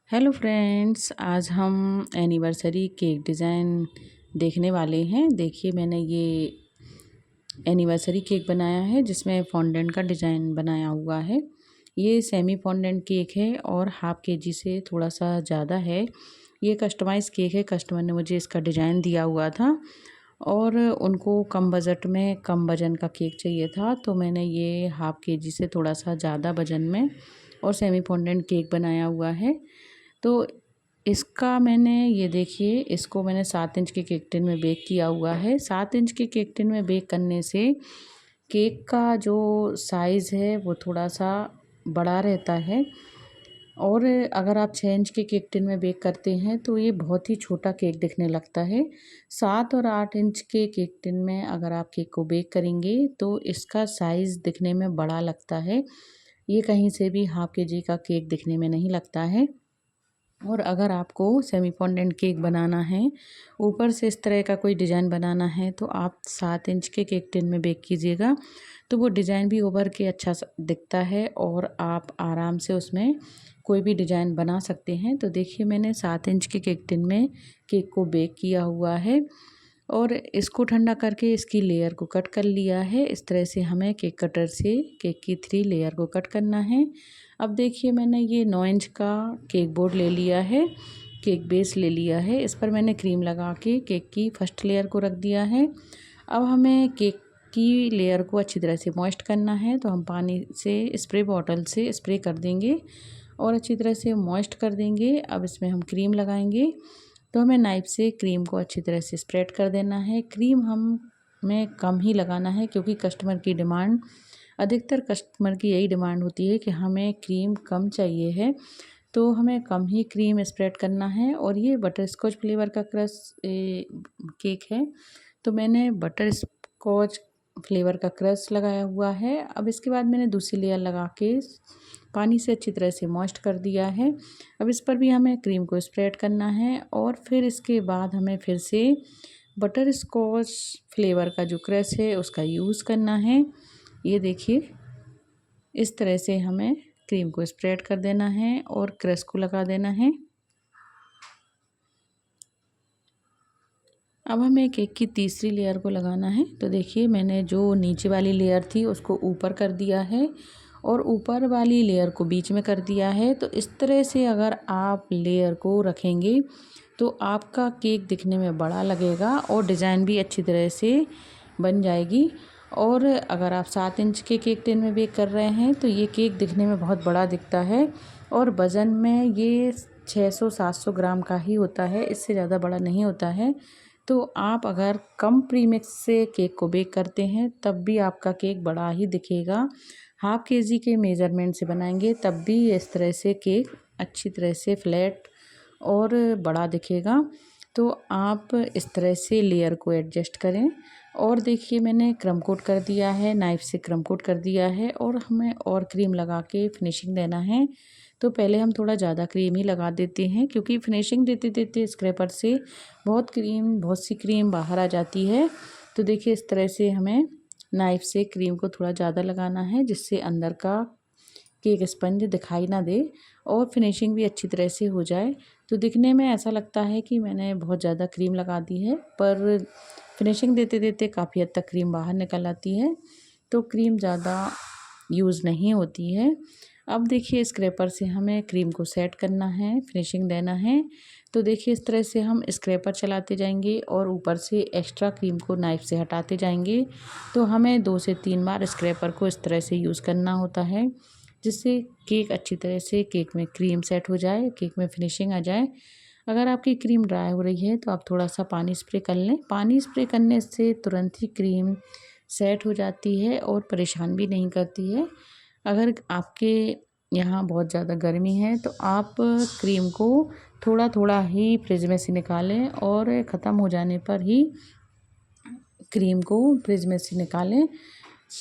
Hello friends, आज हम anniversary cake design देखने वाले हैं। देखिए, मैंने ये एनिवर्सरी केक बनाया है जिसमें फॉन्डेंट का डिज़ाइन बनाया हुआ है। ये सेमी फॉन्डेंट केक है और हाफ़ केजी से थोड़ा सा ज़्यादा है। ये कस्टमाइज़ केक है। कस्टमर ने मुझे इसका डिज़ाइन दिया हुआ था और उनको कम बजट में कम वज़न का केक चाहिए था, तो मैंने ये हाफ़ केजी से थोड़ा सा ज़्यादा वज़न में और सेमी फॉन्डेंट केक बनाया हुआ है। तो इसका मैंने ये देखिए, इसको मैंने 7 इंच के केक टिन में बेक किया हुआ है। 7 इंच के केक टिन में बेक करने से केक का जो साइज़ है वो थोड़ा-सा बड़ा रहता है और अगर आप 6 इंच के केक टिन में बेक करते हैं तो ये बहुत ही छोटा केक दिखने लगता है। 7 और 8 इंच के केक टिन में अगर आप केक को बेक करेंगे तो इसका साइज़ दिखने में बड़ा लगता है। ये कहीं से भी हाफ़ केजी का केक दिखने में नहीं लगता है। और अगर आपको सेमी फॉन्डेंट केक बनाना है, ऊपर से इस तरह का कोई डिज़ाइन बनाना है, तो आप 7 इंच के केक टिन में बेक कीजिएगा, तो वो डिज़ाइन भी उभर के अच्छा सा दिखता है और आप आराम से उसमें कोई भी डिज़ाइन बना सकते हैं। तो देखिए, मैंने 7 इंच के केक टिन में केक को बेक किया हुआ है और इसको ठंडा करके इसकी लेयर को कट कर लिया है। इस तरह से हमें केक कटर से केक की 3 लेयर को कट करना है। अब देखिए, मैंने ये 9 इंच का केक बोर्ड ले लिया है, केक बेस ले लिया है। इस पर मैंने क्रीम लगा के केक की फर्स्ट लेयर को रख दिया है। अब हमें केक की लेयर को अच्छी तरह से मॉइस्ट करना है, तो हम पानी से स्प्रे बॉटल से स्प्रे कर देंगे और अच्छी तरह से मॉइस्ट कर देंगे। अब इसमें हम क्रीम लगाएंगे, तो हमें नाइफ़ से क्रीम को अच्छी तरह से स्प्रेड कर देना है। क्रीम हमें कम ही लगाना है क्योंकि कस्टमर की डिमांड, अधिकतर कस्टमर की यही डिमांड होती है कि हमें क्रीम कम चाहिए है, तो हमें कम ही क्रीम स्प्रेड करना है। और ये बटरस्कॉच फ्लेवर का केक है, तो मैंने बटरस्कॉच फ्लेवर का क्रस्ट लगाया हुआ है। अब इसके बाद मैंने दूसरी लेयर लगा के पानी से अच्छी तरह से मॉइस्ट कर दिया है। अब इस पर भी हमें क्रीम को स्प्रेड करना है और फिर इसके बाद हमें फिर से बटरस्कॉच फ्लेवर का जो क्रश है उसका यूज़ करना है। ये देखिए, इस तरह से हमें क्रीम को स्प्रेड कर देना है और क्रश को लगा देना है। अब हमें केक की तीसरी लेयर को लगाना है, तो देखिए, मैंने जो नीचे वाली लेयर थी उसको ऊपर कर दिया है और ऊपर वाली लेयर को बीच में कर दिया है। तो इस तरह से अगर आप लेयर को रखेंगे तो आपका केक दिखने में बड़ा लगेगा और डिज़ाइन भी अच्छी तरह से बन जाएगी। और अगर आप 7 इंच के केक टिन में बेक कर रहे हैं तो ये केक दिखने में बहुत बड़ा दिखता है और वज़न में ये 600-700 ग्राम का ही होता है, इससे ज़्यादा बड़ा नहीं होता है। तो आप अगर कम प्रीमिक्स से केक को बेक करते हैं तब भी आपका केक बड़ा ही दिखेगा। हाफ़ केजी के मेज़रमेंट से बनाएंगे तब भी इस तरह से केक अच्छी तरह से फ्लैट और बड़ा दिखेगा। तो आप इस तरह से लेयर को एडजस्ट करें। और देखिए, मैंने क्रम कोट कर दिया है, नाइफ़ से क्रम कोट कर दिया है और हमें और क्रीम लगा के फिनिशिंग देना है। तो पहले हम थोड़ा ज़्यादा क्रीम ही लगा देते हैं क्योंकि फिनिशिंग देते देते स्क्रैपर से बहुत सी क्रीम बाहर आ जाती है। तो देखिए, इस तरह से हमें नाइफ़ से क्रीम को थोड़ा ज़्यादा लगाना है जिससे अंदर का केक स्पंज दिखाई ना दे और फिनिशिंग भी अच्छी तरह से हो जाए। तो दिखने में ऐसा लगता है कि मैंने बहुत ज़्यादा क्रीम लगा दी है, पर फिनिशिंग देते देते काफ़ी हद तक क्रीम बाहर निकल आती है, तो क्रीम ज़्यादा यूज़ नहीं होती है। अब देखिए, स्क्रैपर से हमें क्रीम को सेट करना है, फिनिशिंग देना है। तो देखिए, इस तरह से हम स्क्रैपर चलाते जाएंगे और ऊपर से एक्स्ट्रा क्रीम को नाइफ़ से हटाते जाएंगे। तो हमें 2 से 3 बार स्क्रैपर को इस तरह से यूज़ करना होता है जिससे केक अच्छी तरह से केक में क्रीम सेट हो जाए, केक में फिनिशिंग आ जाए। अगर आपकी क्रीम ड्राई हो रही है तो आप थोड़ा सा पानी स्प्रे कर लें। पानी स्प्रे करने से तुरंत ही क्रीम सेट हो जाती है और परेशान भी नहीं करती है। अगर आपके यहाँ बहुत ज़्यादा गर्मी है तो आप क्रीम को थोड़ा थोड़ा ही फ्रिज में से निकालें और ख़त्म हो जाने पर ही क्रीम को फ्रिज में से निकालें।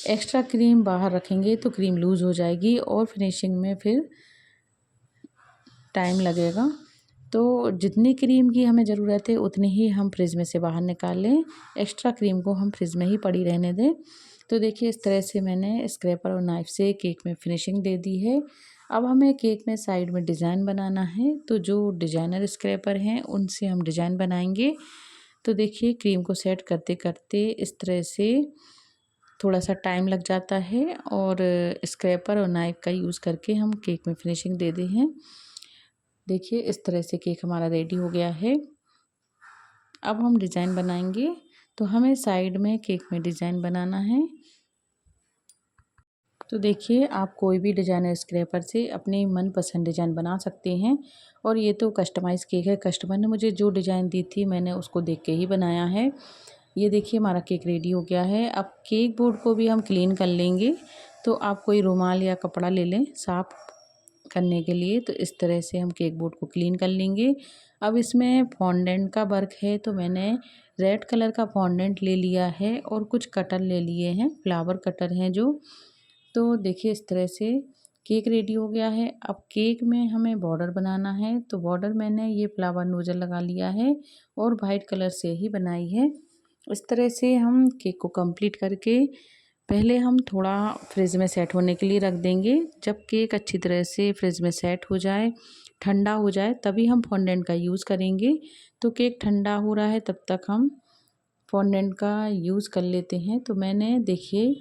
एक्स्ट्रा क्रीम बाहर रखेंगे तो क्रीम लूज़ हो जाएगी और फिनिशिंग में फिर टाइम लगेगा। तो जितनी क्रीम की हमें ज़रूरत है उतनी ही हम फ्रिज में से बाहर निकाल लें, एक्स्ट्रा क्रीम को हम फ्रिज में ही पड़ी रहने दें। तो देखिए, इस तरह से मैंने स्क्रैपर और नाइफ़ से केक में फिनिशिंग दे दी है। अब हमें केक में साइड में डिज़ाइन बनाना है, तो जो डिज़ाइनर स्क्रैपर हैं उनसे हम डिज़ाइन बनाएंगे। तो देखिए क्रीम को सेट करते करते इस तरह से थोड़ा सा टाइम लग जाता है और स्क्रैपर और नाइफ का यूज़ करके हम केक में फिनिशिंग दे दी हैं। देखिए इस तरह से केक हमारा रेडी हो गया है। अब हम डिज़ाइन बनाएंगे, तो हमें साइड में केक में डिज़ाइन बनाना है। तो देखिए आप कोई भी डिज़ाइनर स्क्रैपर से अपने मनपसंद डिज़ाइन बना सकते हैं। और ये तो कस्टमाइज़ केक है, कस्टमर ने मुझे जो डिज़ाइन दी थी मैंने उसको देख के ही बनाया है। ये देखिए हमारा केक रेडी हो गया है। अब केक बोर्ड को भी हम क्लीन कर लेंगे, तो आप कोई रुमाल या कपड़ा ले लें साफ़ करने के लिए। तो इस तरह से हम केक बोर्ड को क्लीन कर लेंगे। अब इसमें फॉन्डेंट का वर्क है, तो मैंने रेड कलर का फॉन्डेंट ले लिया है और कुछ कटर ले लिए हैं, फ्लावर कटर हैं जो। तो देखिए इस तरह से केक रेडी हो गया है। अब केक में हमें बॉर्डर बनाना है, तो बॉर्डर मैंने ये फ्लावर नोजल लगा लिया है और वाइट कलर से ही बनाई है। इस तरह से हम केक को कंप्लीट करके पहले हम थोड़ा फ्रिज में सेट होने के लिए रख देंगे। जब केक अच्छी तरह से फ्रिज में सेट हो जाए, ठंडा हो जाए, तभी हम फॉन्डेंट का यूज़ करेंगे। तो केक ठंडा हो रहा है तब तक हम फॉन्डेंट का यूज़ कर लेते हैं। तो मैंने देखिए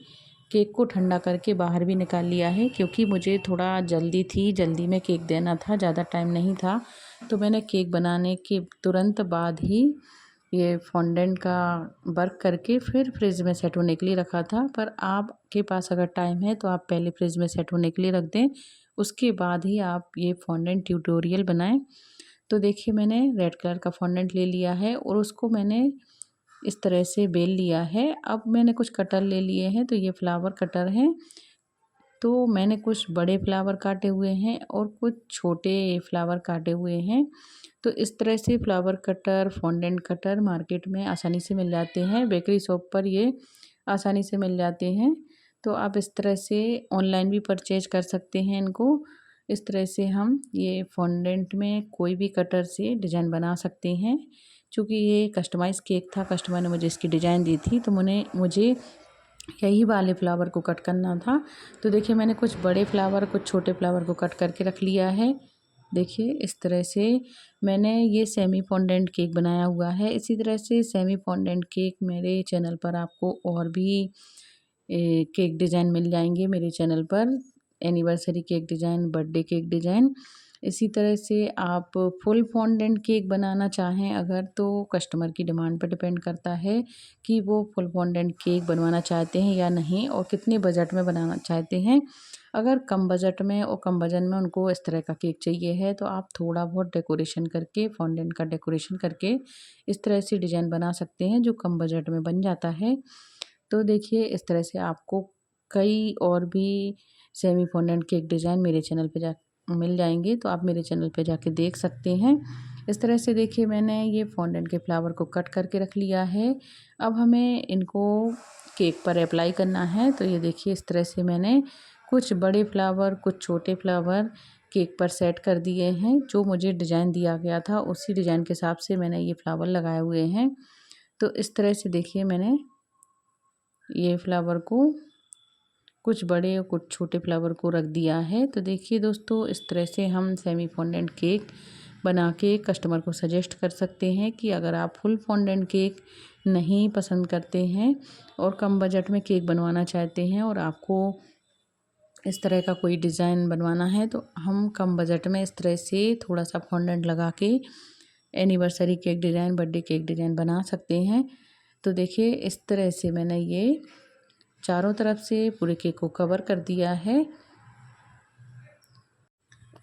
केक को ठंडा करके बाहर भी निकाल लिया है, क्योंकि मुझे थोड़ा जल्दी थी, जल्दी में केक देना था, ज़्यादा टाइम नहीं था। तो मैंने केक बनाने के तुरंत बाद ही ये फॉन्डेंट का वर्क करके फिर फ्रिज में सेट होने के लिए रखा था। पर आपके पास अगर टाइम है तो आप पहले फ्रिज में सेट होने के लिए रख दें, उसके बाद ही आप ये फॉन्डेंट ट्यूटोरियल बनाएं। तो देखिए मैंने रेड कलर का फॉन्डेंट ले लिया है और उसको मैंने इस तरह से बेल लिया है। अब मैंने कुछ कटर ले लिए हैं, तो ये फ्लावर कटर हैं। तो मैंने कुछ बड़े फ्लावर काटे हुए हैं और कुछ छोटे फ्लावर काटे हुए हैं। तो इस तरह से flower cutter, fondant cutter market में आसानी से मिल जाते हैं, बेकरी शॉप पर ये आसानी से मिल जाते हैं। तो आप इस तरह से ऑनलाइन भी परचेज कर सकते हैं इनको। इस तरह से हम ये फॉन्डेंट में कोई भी कटर से डिज़ाइन बना सकते हैं। चूँकि ये कस्टमाइज़ केक था, कस्टमर ने मुझे इसकी डिज़ाइन दी थी, तो मुझे यही वाले फ्लावर को कट करना था। तो देखिए मैंने कुछ बड़े फ्लावर, कुछ छोटे फ्लावर को कट करके रख लिया है। देखिए इस तरह से मैंने ये सेमी फॉन्डेंट केक बनाया हुआ है। इसी तरह से सेमी फॉन्डेंट केक मेरे चैनल पर आपको और भी केक डिज़ाइन मिल जाएंगे मेरे चैनल पर। Anniversary cake design, birthday cake design. इसी तरह से आप फुल फॉन्डेंट केक बनाना चाहें अगर, तो कस्टमर की डिमांड पर डिपेंड करता है कि वो फुल फॉन्डेंट केक बनवाना चाहते हैं या नहीं, और कितने बजट में बनाना चाहते हैं। अगर कम बजट में और कम वजन में उनको इस तरह का केक चाहिए है, तो आप थोड़ा बहुत डेकोरेशन करके, फॉन्डेंट का डेकोरेशन करके इस तरह से डिज़ाइन बना सकते हैं, जो कम बजट में बन जाता है। तो देखिए इस तरह से आपको कई और भी सेमी फॉन्डेंट केक डिज़ाइन मेरे चैनल पे जा मिल जाएंगे, तो आप मेरे चैनल पे जाके देख सकते हैं। इस तरह से देखिए मैंने ये फॉन्डेंट के फ्लावर को कट करके रख लिया है। अब हमें इनको केक पर अप्लाई करना है। तो ये देखिए इस तरह से मैंने कुछ बड़े फ्लावर, कुछ छोटे फ्लावर केक पर सेट कर दिए हैं। जो मुझे डिज़ाइन दिया गया था उसी डिज़ाइन के हिसाब से मैंने ये फ्लावर लगाए हुए हैं। तो इस तरह से देखिए मैंने ये फ्लावर को, कुछ बड़े और कुछ छोटे फ्लावर को रख दिया है। तो देखिए दोस्तों इस तरह से हम सेमी फॉन्डेंट केक बना के कस्टमर को सजेस्ट कर सकते हैं कि अगर आप फुल फॉन्डेंट केक नहीं पसंद करते हैं और कम बजट में केक बनवाना चाहते हैं और आपको इस तरह का कोई डिज़ाइन बनवाना है, तो हम कम बजट में इस तरह से थोड़ा सा फॉन्डेंट लगा के anniversary cake design, birthday cake design बना सकते हैं। तो देखिए इस तरह से मैंने ये चारों तरफ से पूरे केक को कवर कर दिया है।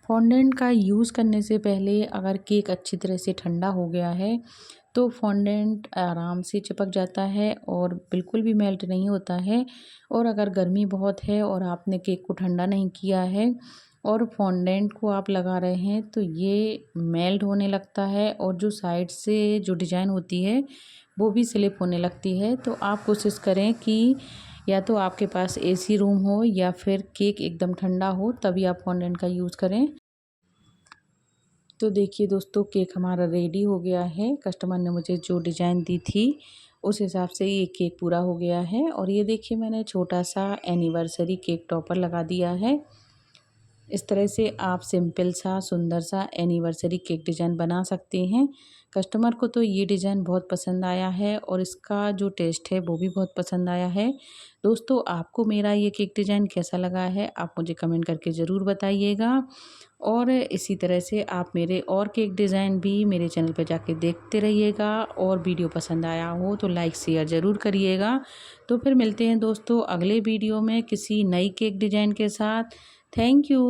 फॉन्डेंट का यूज़ करने से पहले अगर केक अच्छी तरह से ठंडा हो गया है, तो फॉन्डेंट आराम से चिपक जाता है और बिल्कुल भी मेल्ट नहीं होता है। और अगर गर्मी बहुत है और आपने केक को ठंडा नहीं किया है और फॉन्डेंट को आप लगा रहे हैं, तो ये मेल्ट होने लगता है और जो साइड से जो डिज़ाइन होती है वो भी स्लिप होने लगती है। तो आप कोशिश करें कि या तो आपके पास एसी रूम हो या फिर केक एकदम ठंडा हो, तभी आप फॉन्डेंट का यूज़ करें। तो देखिए दोस्तों केक हमारा रेडी हो गया है। कस्टमर ने मुझे जो डिज़ाइन दी थी उस हिसाब से ये केक पूरा हो गया है। और ये देखिए मैंने छोटा सा एनिवर्सरी केक टॉपर लगा दिया है। इस तरह से आप सिंपल सा सुंदर सा एनिवर्सरी केक डिज़ाइन बना सकते हैं। कस्टमर को तो ये डिज़ाइन बहुत पसंद आया है और इसका जो टेस्ट है वो भी बहुत पसंद आया है। दोस्तों, आपको मेरा ये केक डिज़ाइन कैसा लगा है, आप मुझे कमेंट करके ज़रूर बताइएगा। और इसी तरह से आप मेरे और केक डिज़ाइन भी मेरे चैनल पे जाके देखते रहिएगा, और वीडियो पसंद आया हो तो लाइक शेयर ज़रूर करिएगा। तो फिर मिलते हैं दोस्तों अगले वीडियो में किसी नई केक डिज़ाइन के साथ। Thank you.